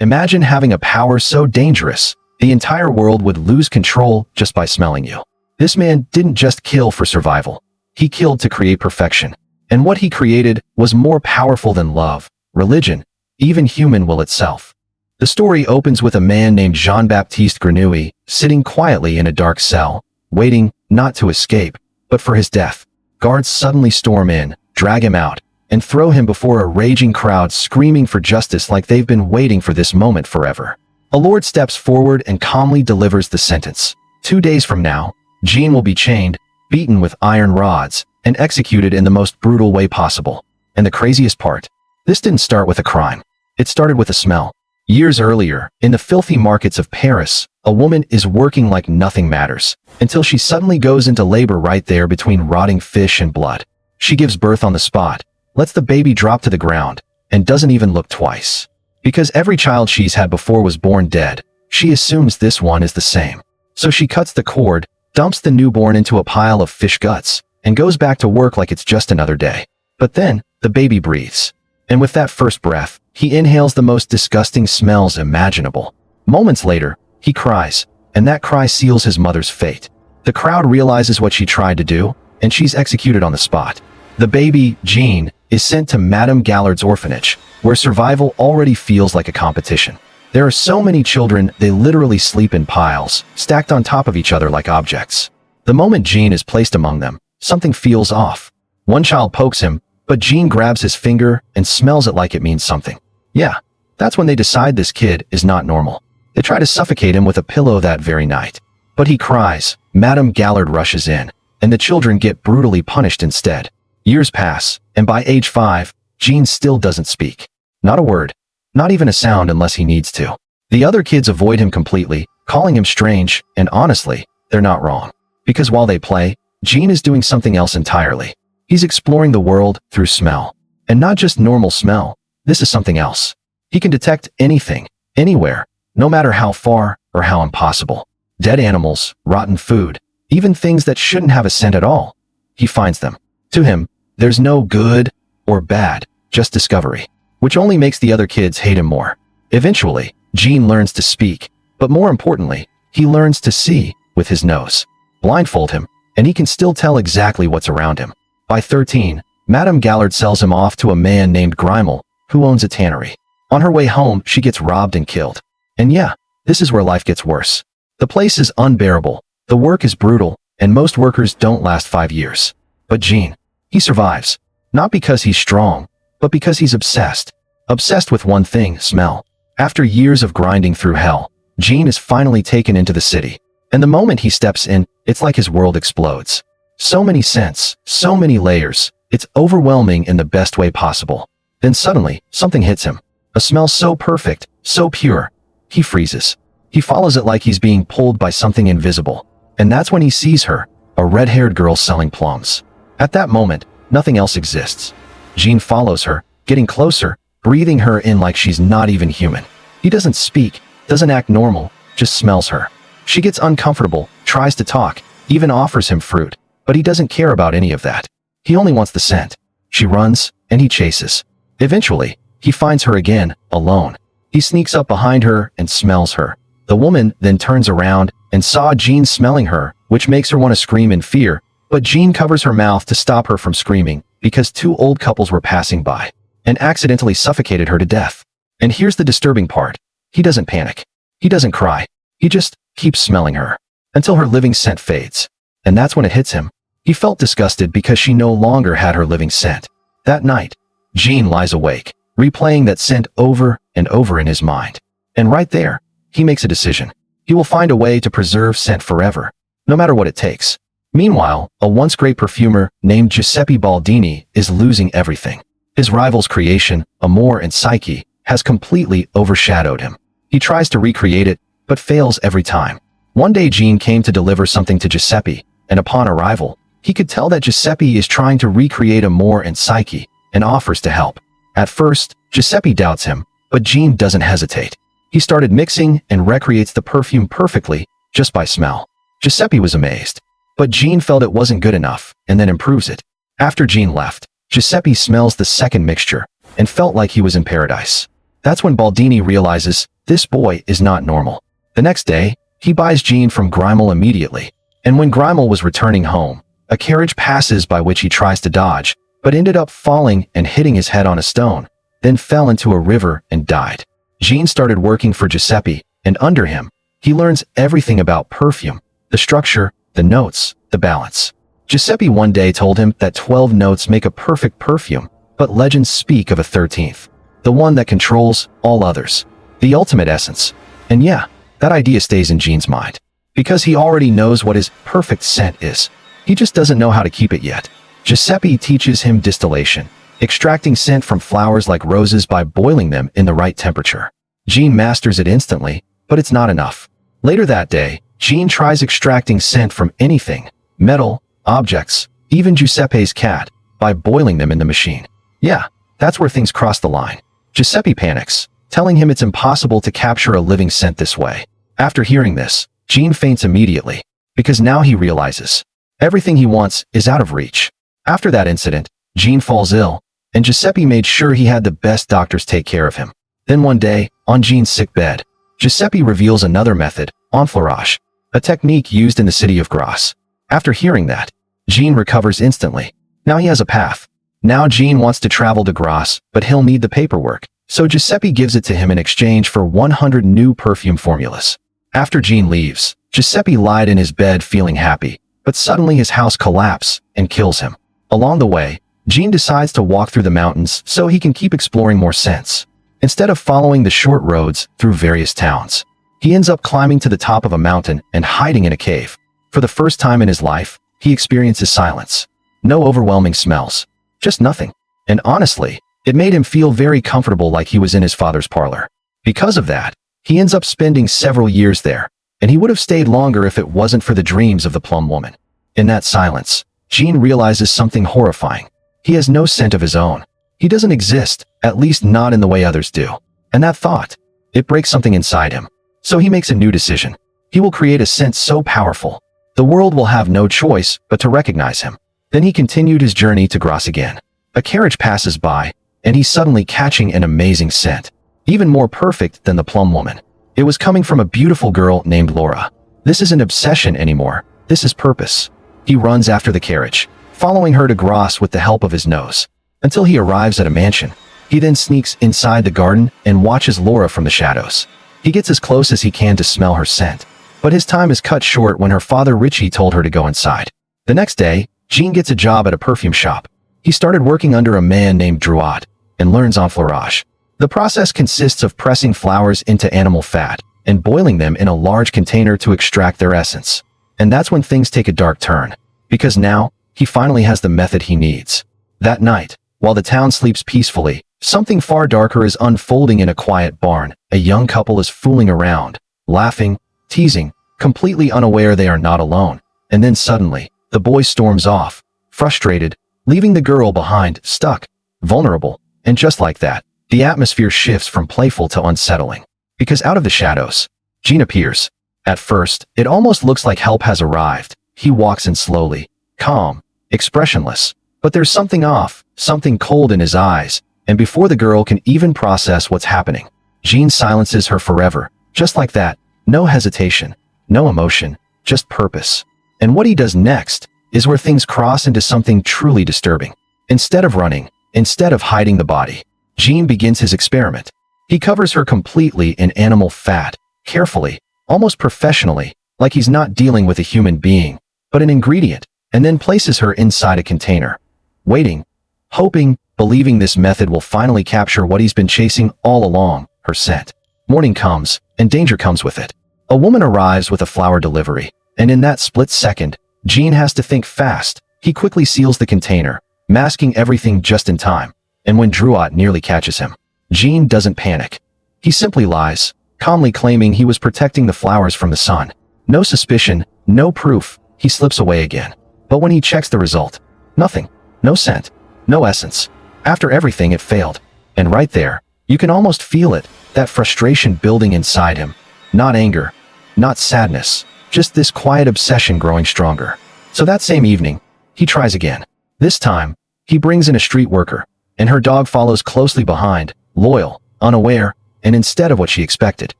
Imagine having a power so dangerous, the entire world would lose control just by smelling you. This man didn't just kill for survival. He killed to create perfection. And what he created was more powerful than love, religion, even human will itself. The story opens with a man named Jean-Baptiste Grenouille sitting quietly in a dark cell, waiting not to escape, but for his death. Guards suddenly storm in, drag him out, and throw him before a raging crowd screaming for justice like they've been waiting for this moment forever. A lord steps forward and calmly delivers the sentence. 2 days from now, Jean will be chained, beaten with iron rods, and executed in the most brutal way possible. And the craziest part, this didn't start with a crime. It started with a smell. Years earlier, in the filthy markets of Paris, a woman is working like nothing matters, until she suddenly goes into labor right there between rotting fish and blood. She gives birth on the spot, lets the baby drop to the ground, and doesn't even look twice. Because every child she's had before was born dead, she assumes this one is the same. So she cuts the cord, dumps the newborn into a pile of fish guts, and goes back to work like it's just another day. But then, the baby breathes. And with that first breath, he inhales the most disgusting smells imaginable. Moments later, he cries, and that cry seals his mother's fate. The crowd realizes what she tried to do, and she's executed on the spot. The baby, Jean, is sent to Madame Gallard's orphanage, where survival already feels like a competition. There are so many children, they literally sleep in piles, stacked on top of each other like objects. The moment Jean is placed among them, something feels off. One child pokes him, but Jean grabs his finger and smells it like it means something. Yeah, that's when they decide this kid is not normal. They try to suffocate him with a pillow that very night. But he cries, Madame Gallard rushes in, and the children get brutally punished instead. Years pass, and by age 5, Jean still doesn't speak. Not a word. Not even a sound unless he needs to. The other kids avoid him completely, calling him strange, and honestly, they're not wrong. Because while they play, Jean is doing something else entirely. He's exploring the world through smell. And not just normal smell, this is something else. He can detect anything, anywhere, no matter how far or how impossible. Dead animals, rotten food, even things that shouldn't have a scent at all. He finds them. To him, there's no good or bad, just discovery, which only makes the other kids hate him more. Eventually, Jean learns to speak, but more importantly, he learns to see with his nose. Blindfold him, and he can still tell exactly what's around him. By 13, Madame Gallard sells him off to a man named Grimel, who owns a tannery. On her way home, she gets robbed and killed. And yeah, this is where life gets worse. The place is unbearable, the work is brutal, and most workers don't last 5 years. But Jean, he survives. Not because he's strong, but because he's obsessed. Obsessed with one thing, smell. After years of grinding through hell, Jean is finally taken into the city. And the moment he steps in, it's like his world explodes. So many scents, so many layers, it's overwhelming in the best way possible. Then suddenly, something hits him. A smell so perfect, so pure. He freezes. He follows it like he's being pulled by something invisible. And that's when he sees her, a red-haired girl selling plums. At that moment, nothing else exists. Jean follows her, getting closer, breathing her in like she's not even human. He doesn't speak, doesn't act normal, just smells her. She gets uncomfortable, tries to talk, even offers him fruit. But he doesn't care about any of that. He only wants the scent. She runs, and he chases. Eventually, he finds her again, alone. He sneaks up behind her and smells her. The woman then turns around and saw Jean smelling her, which makes her want to scream in fear, but Jean covers her mouth to stop her from screaming because 2 old couples were passing by and accidentally suffocated her to death. And here's the disturbing part. He doesn't panic. He doesn't cry. He just keeps smelling her until her living scent fades. And that's when it hits him. He felt disgusted because she no longer had her living scent. That night, Jean lies awake, replaying that scent over and over in his mind. And right there, he makes a decision. He will find a way to preserve scent forever, no matter what it takes. Meanwhile, a once great perfumer named Giuseppe Baldini is losing everything. His rival's creation, Amor and Psyche, has completely overshadowed him. He tries to recreate it, but fails every time. One day Jean came to deliver something to Giuseppe, and upon arrival, he could tell that Giuseppe is trying to recreate Amor and Psyche, and offers to help. At first, Giuseppe doubts him, but Jean doesn't hesitate. He started mixing and recreates the perfume perfectly, just by smell. Giuseppe was amazed. But Jean felt it wasn't good enough, and then improves it. After Jean left, Giuseppe smells the second mixture, and felt like he was in paradise. That's when Baldini realizes this boy is not normal. The next day, he buys Jean from Grimel immediately. And when Grimel was returning home, a carriage passes by which he tries to dodge, but ended up falling and hitting his head on a stone, then fell into a river and died. Jean started working for Giuseppe, and under him, he learns everything about perfume, the structure, the notes, the balance. Giuseppe one day told him that 12 notes make a perfect perfume, but legends speak of a 13th, the one that controls all others, the ultimate essence. And yeah, that idea stays in Jean's mind, because he already knows what his perfect scent is. He just doesn't know how to keep it yet. Giuseppe teaches him distillation, extracting scent from flowers like roses by boiling them in the right temperature. Jean masters it instantly, but it's not enough. Later that day, Jean tries extracting scent from anything, metal, objects, even Giuseppe's cat, by boiling them in the machine. Yeah, that's where things cross the line. Giuseppe panics, telling him it's impossible to capture a living scent this way. After hearing this, Jean faints immediately, because now he realizes everything he wants is out of reach. After that incident, Jean falls ill, and Giuseppe made sure he had the best doctors take care of him. Then one day, on Jean's sick bed, Giuseppe reveals another method, enfleurage, a technique used in the city of Grasse. After hearing that, Jean recovers instantly. Now he has a path. Now Jean wants to travel to Grasse, but he'll need the paperwork, so Giuseppe gives it to him in exchange for 100 new perfume formulas. After Jean leaves, Giuseppe lied in his bed feeling happy, but suddenly his house collapses and kills him. Along the way, Jean decides to walk through the mountains so he can keep exploring more scents. Instead of following the short roads through various towns, he ends up climbing to the top of a mountain and hiding in a cave. For the first time in his life, he experiences silence. No overwhelming smells. Just nothing. And honestly, it made him feel very comfortable, like he was in his father's parlor. Because of that, he ends up spending several years there, and he would have stayed longer if it wasn't for the dreams of the plum woman. In that silence, Jean realizes something horrifying. He has no scent of his own. He doesn't exist, at least not in the way others do. And that thought, it breaks something inside him. So he makes a new decision. He will create a scent so powerful, the world will have no choice but to recognize him. Then he continued his journey to Grasse again. A carriage passes by, and he's suddenly catching an amazing scent, even more perfect than the plum woman. It was coming from a beautiful girl named Laura. This isn't obsession anymore, this is purpose. He runs after the carriage, following her to Grasse with the help of his nose, until he arrives at a mansion. He then sneaks inside the garden and watches Laura from the shadows. He gets as close as he can to smell her scent, but his time is cut short when her father Richie told her to go inside. The next day, Jean gets a job at a perfume shop. He started working under a man named Drouot and learns enfleurage. The process consists of pressing flowers into animal fat and boiling them in a large container to extract their essence. And that's when things take a dark turn, because now, he finally has the method he needs. That night, while the town sleeps peacefully, something far darker is unfolding in a quiet barn. A young couple is fooling around, laughing, teasing, completely unaware they are not alone. And then suddenly, the boy storms off, frustrated, leaving the girl behind, stuck, vulnerable. And just like that, the atmosphere shifts from playful to unsettling. Because out of the shadows, Jean appears. At first, it almost looks like help has arrived. He walks in slowly, calm, expressionless. But there's something off, something cold in his eyes, and before the girl can even process what's happening, Jean silences her forever. Just like that, no hesitation, no emotion, just purpose. And what he does next is where things cross into something truly disturbing. Instead of running, instead of hiding the body, Jean begins his experiment. He covers her completely in animal fat, carefully, almost professionally, like he's not dealing with a human being, but an ingredient, and then places her inside a container, waiting, hoping, believing this method will finally capture what he's been chasing all along, her scent. Morning comes, and danger comes with it. A woman arrives with a flower delivery, and in that split second, Jean has to think fast. He quickly seals the container, masking everything just in time, and when Drouot nearly catches him, Jean doesn't panic. He simply lies, calmly claiming he was protecting the flowers from the sun. No suspicion, no proof, he slips away again. But when he checks the result, nothing, no scent, no essence. After everything, it failed. And right there, you can almost feel it, that frustration building inside him. Not anger, not sadness, just this quiet obsession growing stronger. So that same evening, he tries again. This time, he brings in a street worker, and her dog follows closely behind, loyal, unaware, and instead of what she expected,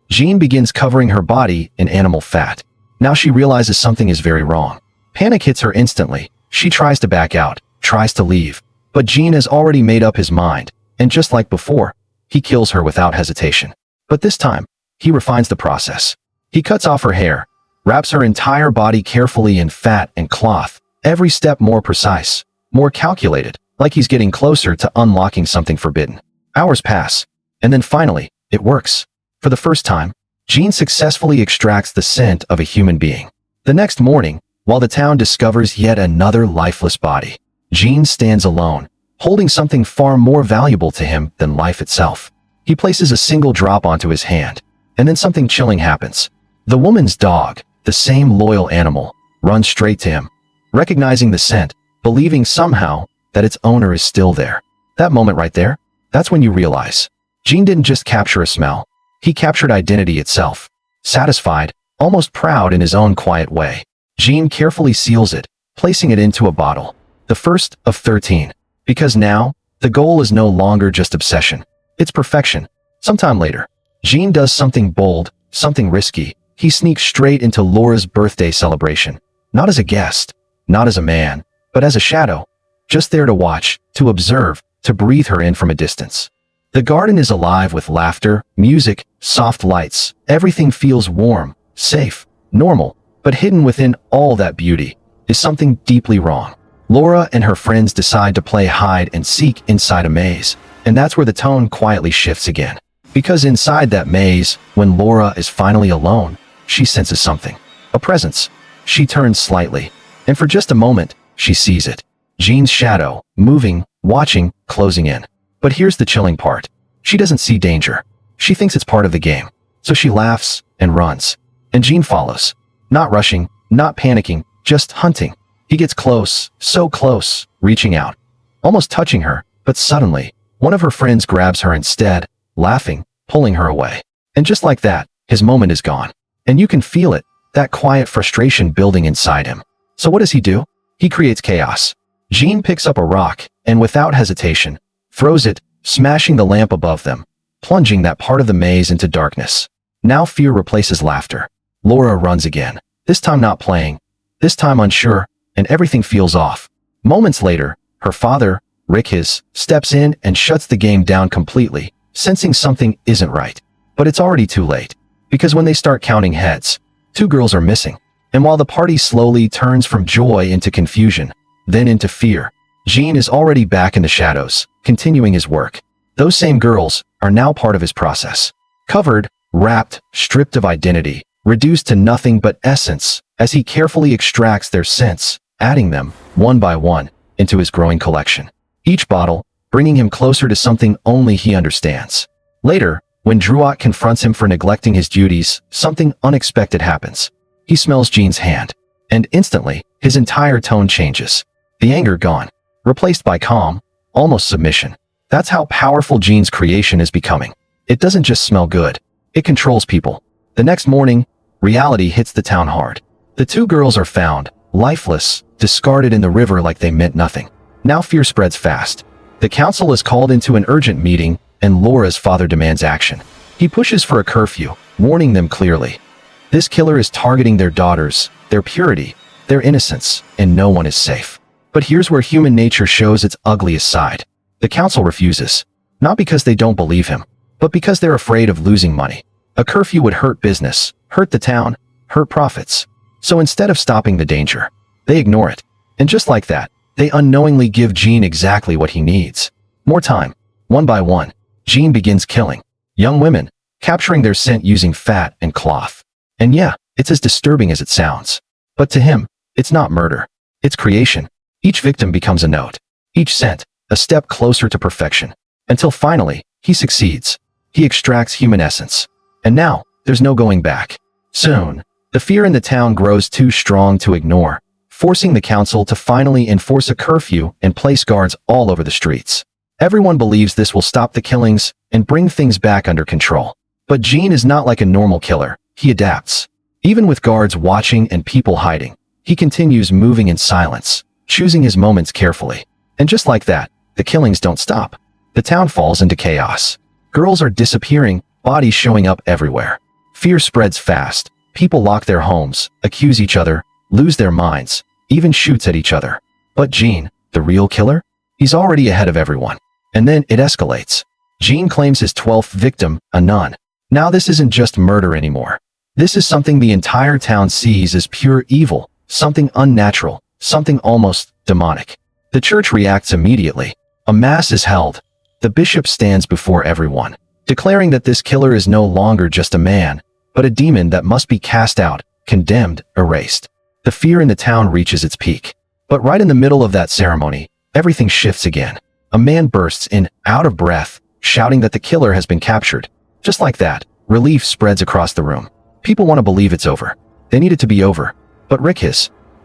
Jean begins covering her body in animal fat. Now she realizes something is very wrong. Panic hits her instantly. She tries to back out, tries to leave, but Jean has already made up his mind, and just like before, he kills her without hesitation. But this time, he refines the process. He cuts off her hair, wraps her entire body carefully in fat and cloth, every step more precise, more calculated, like he's getting closer to unlocking something forbidden. Hours pass, and then finally, it works. For the first time, Jean successfully extracts the scent of a human being. The next morning, while the town discovers yet another lifeless body, Jean stands alone, holding something far more valuable to him than life itself. He places a single drop onto his hand, and then something chilling happens. The woman's dog, the same loyal animal, runs straight to him, recognizing the scent, believing somehow that its owner is still there. That moment right there, that's when you realize Jean didn't just capture a smell, he captured identity itself. Satisfied, almost proud in his own quiet way, Jean carefully seals it, placing it into a bottle. The first of 13. Because now, the goal is no longer just obsession. It's perfection. Sometime later, Jean does something bold, something risky. He sneaks straight into Laura's birthday celebration. Not as a guest, not as a man, but as a shadow. Just there to watch, to observe, to breathe her in from a distance. The garden is alive with laughter, music, soft lights. Everything feels warm, safe, normal, but hidden within all that beauty is something deeply wrong. Laura and her friends decide to play hide and seek inside a maze, and that's where the tone quietly shifts again. Because inside that maze, when Laura is finally alone, she senses something. A presence. She turns slightly, and for just a moment, she sees it. Jean's shadow, moving, watching, closing in. But here's the chilling part. She doesn't see danger. She thinks it's part of the game. So she laughs and runs. And Jean follows. Not rushing, not panicking, just hunting. He gets close, so close, reaching out, almost touching her, but suddenly, one of her friends grabs her instead, laughing, pulling her away. And just like that, his moment is gone. And you can feel it, that quiet frustration building inside him. So what does he do? He creates chaos. Jean picks up a rock, and without hesitation, throws it, smashing the lamp above them, plunging that part of the maze into darkness. Now fear replaces laughter. Laura runs again, this time not playing, this time unsure, and everything feels off. Moments later, her father, Rick steps in and shuts the game down completely, sensing something isn't right. But it's already too late. Because when they start counting heads, 2 girls are missing. And while the party slowly turns from joy into confusion, then into fear, Jean is already back in the shadows, continuing his work. Those same girls are now part of his process. Covered, wrapped, stripped of identity, reduced to nothing but essence, as he carefully extracts their scents, adding them, one by one, into his growing collection. Each bottle, bringing him closer to something only he understands. Later, when Druot confronts him for neglecting his duties, something unexpected happens. He smells Jean's hand, and instantly, his entire tone changes. The anger gone, replaced by calm, almost submission. That's how powerful Jean's creation is becoming. It doesn't just smell good, it controls people. The next morning, reality hits the town hard. The 2 girls are found, lifeless, discarded in the river like they meant nothing. Now fear spreads fast. The council is called into an urgent meeting, and Laura's father demands action. He pushes for a curfew, warning them clearly. This killer is targeting their daughters, their purity, their innocence, and no one is safe. But here's where human nature shows its ugliest side. The council refuses, not because they don't believe him, but because they're afraid of losing money. A curfew would hurt business, hurt the town, hurt profits. So instead of stopping the danger, they ignore it. And just like that, they unknowingly give Jean exactly what he needs. More time. One by one, Jean begins killing young women, capturing their scent using fat and cloth. And yeah, it's as disturbing as it sounds. But to him, it's not murder. It's creation. Each victim becomes a note. Each scent, a step closer to perfection. Until finally, he succeeds. He extracts human essence. And now, there's no going back. Soon, the fear in the town grows too strong to ignore, forcing the council to finally enforce a curfew and place guards all over the streets. Everyone believes this will stop the killings and bring things back under control. But Jean is not like a normal killer. He adapts. Even with guards watching and people hiding, he continues moving in silence, choosing his moments carefully. And just like that, the killings don't stop. The town falls into chaos. Girls are disappearing, bodies showing up everywhere. Fear spreads fast. People lock their homes, accuse each other, lose their minds, even shoots at each other. But Gene, the real killer? He's already ahead of everyone. And then it escalates. Gene claims his 12th victim, a nun. Now this isn't just murder anymore. This is something the entire town sees as pure evil, something unnatural, something almost demonic. The church reacts immediately. A mass is held. The bishop stands before everyone, declaring that this killer is no longer just a man, but a demon that must be cast out, condemned, erased. The fear in the town reaches its peak. But right in the middle of that ceremony, everything shifts again. A man bursts in, out of breath, shouting that the killer has been captured. Just like that, relief spreads across the room. People want to believe it's over. They need it to be over. But Rick,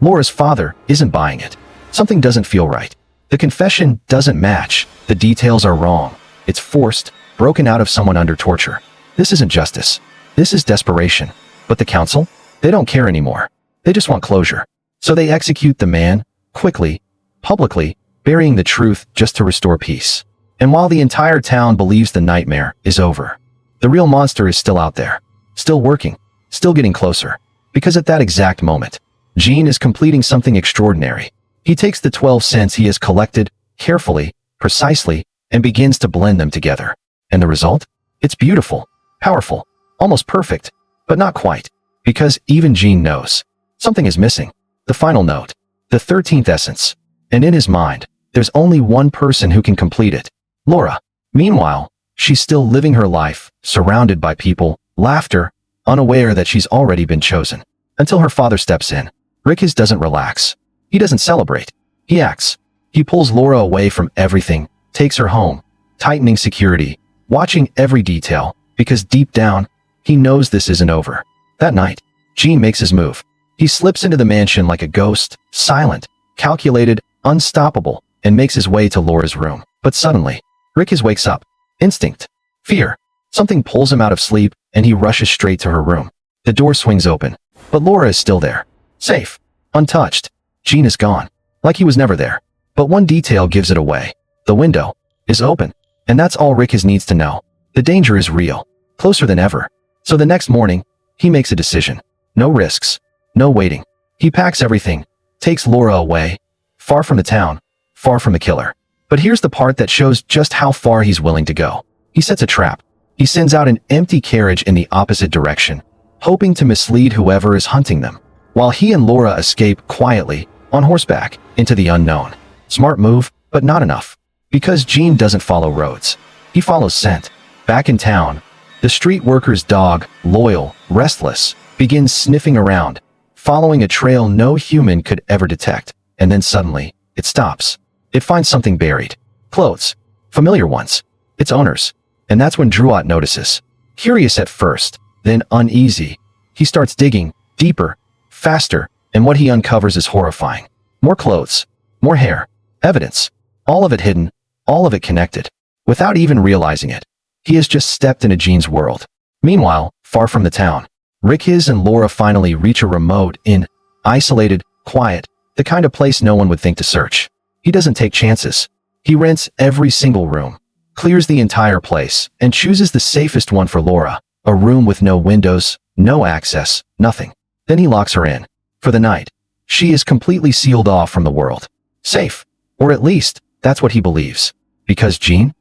Laura's father, isn't buying it. Something doesn't feel right. The confession doesn't match. The details are wrong. It's forced, broken out of someone under torture. This isn't justice. This is desperation. But the council? They don't care anymore. They just want closure. So they execute the man, quickly, publicly, burying the truth just to restore peace. And while the entire town believes the nightmare is over, the real monster is still out there, still working, still getting closer. Because at that exact moment, Gene is completing something extraordinary. He takes the 12 cents he has collected, carefully, precisely, and begins to blend them together. And the result? It's beautiful, powerful, almost perfect, but not quite. Because even Gene knows something is missing. The final note, the 13th essence. And in his mind, there's only one person who can complete it. Laura. Meanwhile, she's still living her life, surrounded by people, laughter, unaware that she's already been chosen. Until her father steps in. Rick doesn't relax. He doesn't celebrate. He acts. He pulls Laura away from everything, takes her home, tightening security, watching every detail, because deep down, he knows this isn't over. That night, Gene makes his move. He slips into the mansion like a ghost, silent, calculated, unstoppable, and makes his way to Laura's room. But suddenly, Rick wakes up. Instinct. Fear. Something pulls him out of sleep, and he rushes straight to her room. The door swings open, but Laura is still there. Safe. Untouched. Gene is gone. Like he was never there. But one detail gives it away. The window is open. And that's all Rick needs to know. The danger is real. Closer than ever. So the next morning, he makes a decision. No risks. No waiting. He packs everything, takes Laura away, far from the town, far from the killer. But here's the part that shows just how far he's willing to go. He sets a trap. He sends out an empty carriage in the opposite direction, hoping to mislead whoever is hunting them, while he and Laura escape quietly, on horseback, into the unknown. Smart move, but not enough. Because Gene doesn't follow roads. He follows scent. Back in town, the street worker's dog, loyal, restless, begins sniffing around, following a trail no human could ever detect. And then suddenly, it stops. It finds something buried. Clothes. Familiar ones. Its owners. And that's when Druot notices. Curious at first, then uneasy. He starts digging, deeper, faster, and what he uncovers is horrifying. More clothes. More hair. Evidence. All of it hidden. All of it connected. Without even realizing it, he has just stepped into Gene's world. Meanwhile, far from the town, Rick and Laura finally reach a remote inn. Isolated, quiet, the kind of place no one would think to search. He doesn't take chances. He rents every single room, clears the entire place, and chooses the safest one for Laura, a room with no windows, no access, nothing. Then he locks her in. For the night, she is completely sealed off from the world. Safe. Or at least, that's what he believes. Because Gene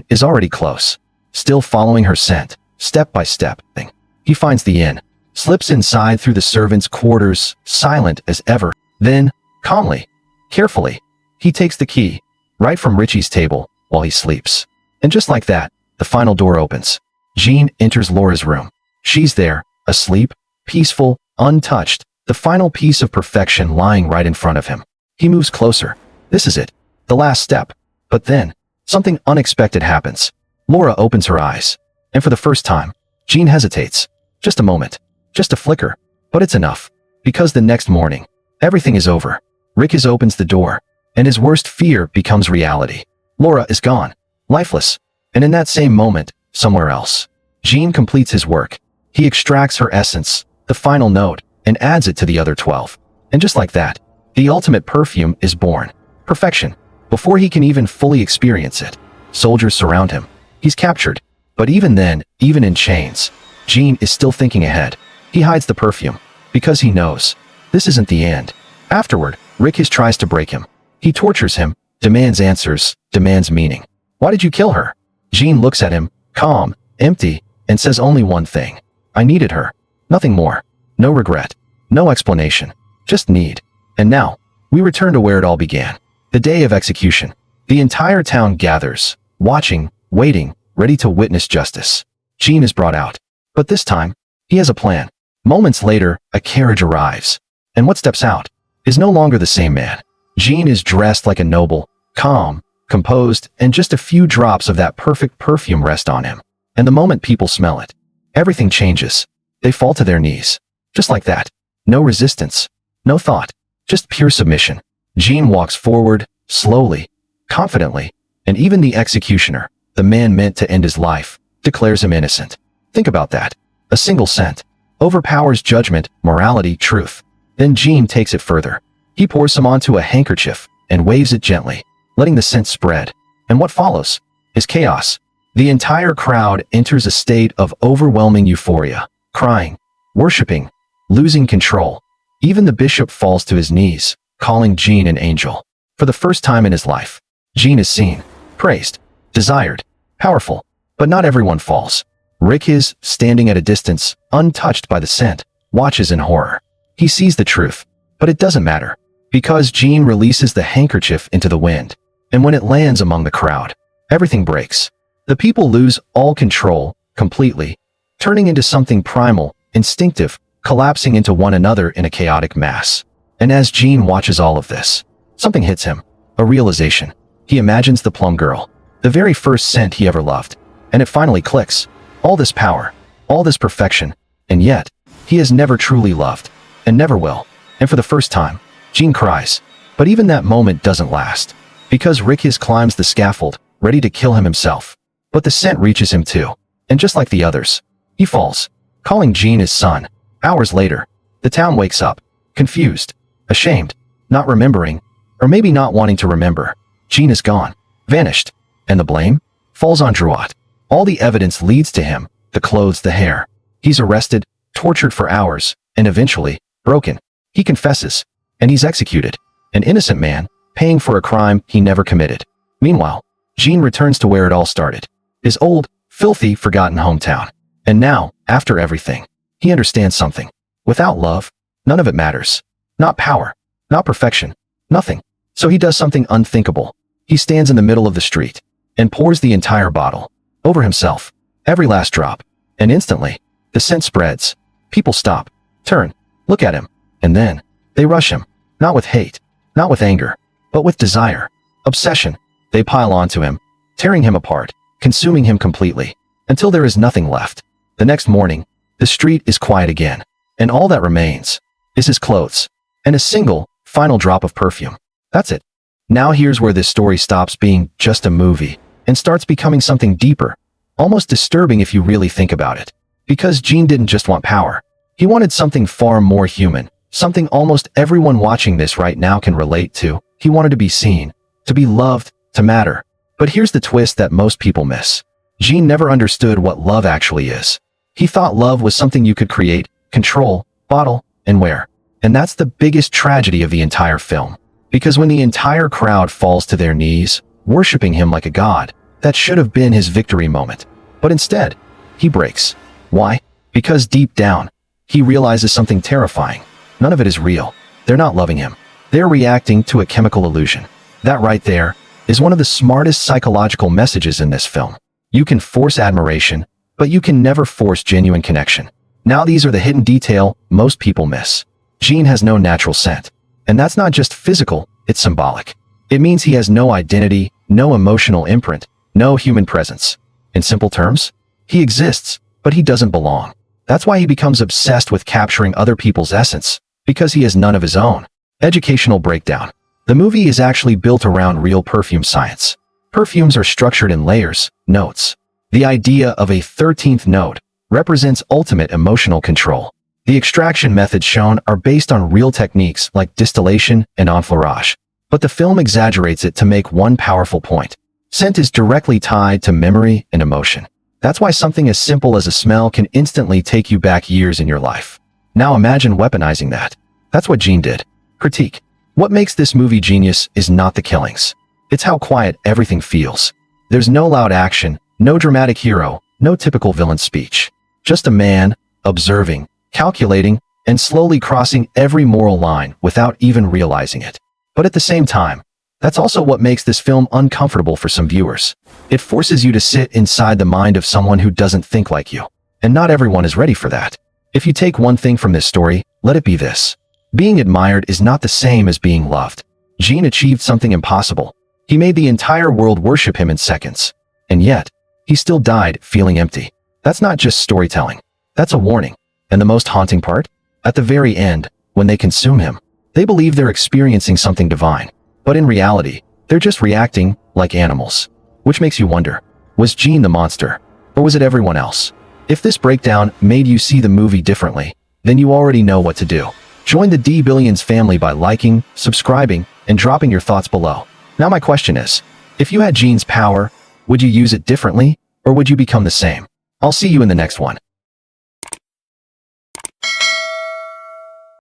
is already close. Still following her scent, step by step. He finds the inn, slips inside through the servants' quarters, silent as ever. Then, calmly, carefully, he takes the key, right from Richie's table, while he sleeps. And just like that, the final door opens. Gene enters Laura's room. She's there, asleep, peaceful, untouched, the final piece of perfection lying right in front of him. He moves closer. This is it. The last step. But then, something unexpected happens. Laura opens her eyes. And for the first time, Gene hesitates. Just a moment. Just a flicker. But it's enough. Because the next morning, everything is over. Rick opens the door, and his worst fear becomes reality. Laura is gone, lifeless, and in that same moment, somewhere else, Gene completes his work. He extracts her essence, the final note, and adds it to the other 12. And just like that, the ultimate perfume is born. Perfection. Before he can even fully experience it, soldiers surround him. He's captured. But even then, even in chains, Jean is still thinking ahead. He hides the perfume, because he knows this isn't the end. Afterward, Rick tries to break him. He tortures him, demands answers, demands meaning. Why did you kill her? Jean looks at him, calm, empty, and says only one thing. I needed her. Nothing more. No regret. No explanation. Just need. And now, we return to where it all began. The day of execution. The entire town gathers, watching, waiting, ready to witness justice. Jean is brought out. But this time, he has a plan. Moments later, a carriage arrives. And what steps out is no longer the same man. Jean is dressed like a noble, calm, composed, and just a few drops of that perfect perfume rest on him. And the moment people smell it, everything changes. They fall to their knees. Just like that. No resistance. No thought. Just pure submission. Jean walks forward, slowly, confidently, and even the executioner, the man meant to end his life, declares him innocent. Think about that. A single scent overpowers judgment, morality, truth. Then Jean takes it further. He pours some onto a handkerchief and waves it gently, letting the scent spread. And what follows is chaos. The entire crowd enters a state of overwhelming euphoria, crying, worshiping, losing control. Even the bishop falls to his knees, calling Jean an angel. For the first time in his life, Jean is seen, praised, desired, powerful. But not everyone falls. Rick is, standing at a distance, untouched by the scent, watches in horror. He sees the truth, but it doesn't matter, because Jean releases the handkerchief into the wind. And when it lands among the crowd, everything breaks. The people lose all control, completely, turning into something primal, instinctive, collapsing into one another in a chaotic mass. And as Jean watches all of this, something hits him. A realization. He imagines the plum girl, the very first scent he ever loved. And it finally clicks. All this power, all this perfection, and yet, he has never truly loved, and never will. And for the first time, Jean cries. But even that moment doesn't last, because Rick climbs the scaffold, ready to kill him himself. But the scent reaches him too, and just like the others, he falls, calling Jean his son. Hours later, the town wakes up, confused, ashamed, not remembering, or maybe not wanting to remember. Jean is gone, vanished, and the blame falls on Drouot. All the evidence leads to him, the clothes, the hair. He's arrested, tortured for hours, and eventually, broken. He confesses, and he's executed. An innocent man, paying for a crime he never committed. Meanwhile, Jean returns to where it all started. His old, filthy, forgotten hometown. And now, after everything, he understands something. Without love, none of it matters. Not power, not perfection, nothing. So he does something unthinkable. He stands in the middle of the street and pours the entire bottle over himself, every last drop. And instantly, the scent spreads. People stop, turn, look at him, and then they rush him. Not with hate, not with anger, but with desire, obsession. They pile onto him, tearing him apart, consuming him completely, until there is nothing left. The next morning, the street is quiet again, and all that remains is his clothes and a single, final drop of perfume. That's it. Now here's where this story stops being just a movie and starts becoming something deeper, almost disturbing if you really think about it. Because Jean didn't just want power. He wanted something far more human, something almost everyone watching this right now can relate to. He wanted to be seen, to be loved, to matter. But here's the twist that most people miss. Jean never understood what love actually is. He thought love was something you could create, control, bottle, and wear. And that's the biggest tragedy of the entire film. Because when the entire crowd falls to their knees, worshiping him like a god, that should have been his victory moment. But instead, he breaks. Why? Because deep down, he realizes something terrifying. None of it is real. They're not loving him. They're reacting to a chemical illusion. That right there is one of the smartest psychological messages in this film. You can force admiration, but you can never force genuine connection. Now these are the hidden detail most people miss. Jean has no natural scent. And that's not just physical, it's symbolic. It means he has no identity, no emotional imprint, no human presence. In simple terms, he exists, but he doesn't belong. That's why he becomes obsessed with capturing other people's essence, because he has none of his own. Educational breakdown. The movie is actually built around real perfume science. Perfumes are structured in layers, notes. The idea of a 13th note represents ultimate emotional control. The extraction methods shown are based on real techniques like distillation and enfleurage. But the film exaggerates it to make one powerful point. Scent is directly tied to memory and emotion. That's why something as simple as a smell can instantly take you back years in your life. Now imagine weaponizing that. That's what Jean did. Critique. What makes this movie genius is not the killings. It's how quiet everything feels. There's no loud action, no dramatic hero, no typical villain speech. Just a man, observing, calculating, and slowly crossing every moral line without even realizing it. But at the same time, that's also what makes this film uncomfortable for some viewers. It forces you to sit inside the mind of someone who doesn't think like you. And not everyone is ready for that. If you take one thing from this story, let it be this. Being admired is not the same as being loved. Jean achieved something impossible. He made the entire world worship him in seconds. And yet, he still died feeling empty. That's not just storytelling. That's a warning. And the most haunting part? At the very end, when they consume him, they believe they're experiencing something divine. But in reality, they're just reacting like animals. Which makes you wonder, was Jean the monster? Or was it everyone else? If this breakdown made you see the movie differently, then you already know what to do. Join the D Billions family by liking, subscribing, and dropping your thoughts below. Now my question is, if you had Jean's power, would you use it differently, or would you become the same? I'll see you in the next one.